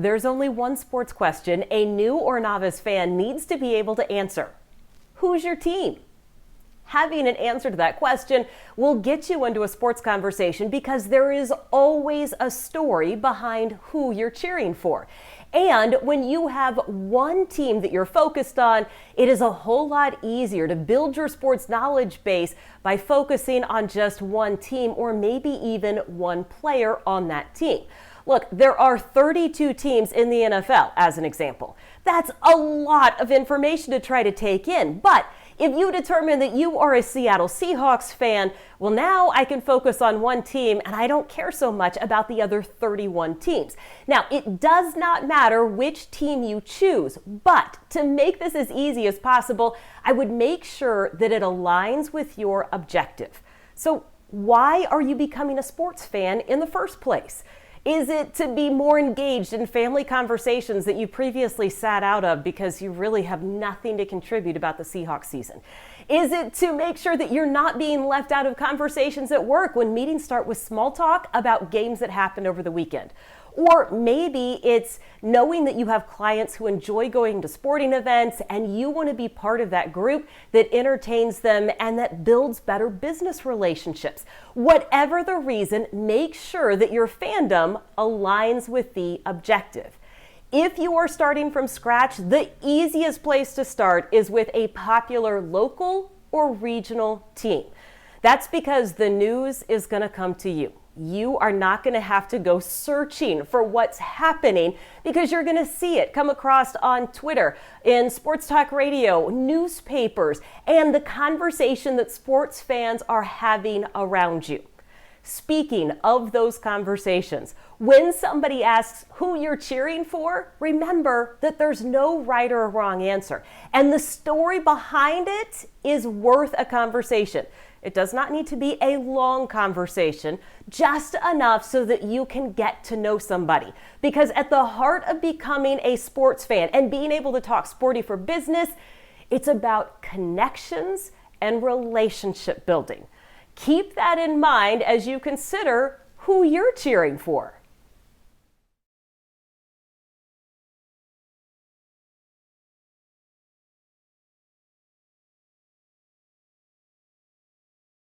There's only one sports question a new or novice fan needs to be able to answer. Who's your team? Having an answer to that question will get you into a sports conversation because there is always a story behind who you're cheering for. And when you have one team that you're focused on, it is a whole lot easier to build your sports knowledge base by focusing on just one team or maybe even one player on that team. Look, there are 32 teams in the NFL, as an example. That's a lot of information to try to take in, but if you determine that you are a Seattle Seahawks fan, well, now I can focus on one team and I don't care so much about the other 31 teams. Now, it does not matter which team you choose, but to make this as easy as possible, I would make sure that it aligns with your objective. So why are you becoming a sports fan in the first place? Is it to be more engaged in family conversations that you previously sat out of because you really have nothing to contribute about the Seahawks season? Is it to make sure that you're not being left out of conversations at work when meetings start with small talk about games that happened over the weekend? Or maybe it's knowing that you have clients who enjoy going to sporting events and you want to be part of that group that entertains them and that builds better business relationships. Whatever the reason, make sure that your fandom aligns with the objective. If you are starting from scratch, the easiest place to start is with a popular local or regional team. That's because the news is going to come to you. You are not going to have to go searching for what's happening because you're going to see it come across on Twitter, in sports talk radio, newspapers, and the conversation that sports fans are having around you. Speaking of those conversations, when somebody asks who you're cheering for, remember that there's no right or wrong answer. And the story behind it is worth a conversation. It does not need to be a long conversation, just enough so that you can get to know somebody. Because at the heart of becoming a sports fan and being able to talk sporty for business, it's about connections and relationship building. Keep that in mind as you consider who you're cheering for.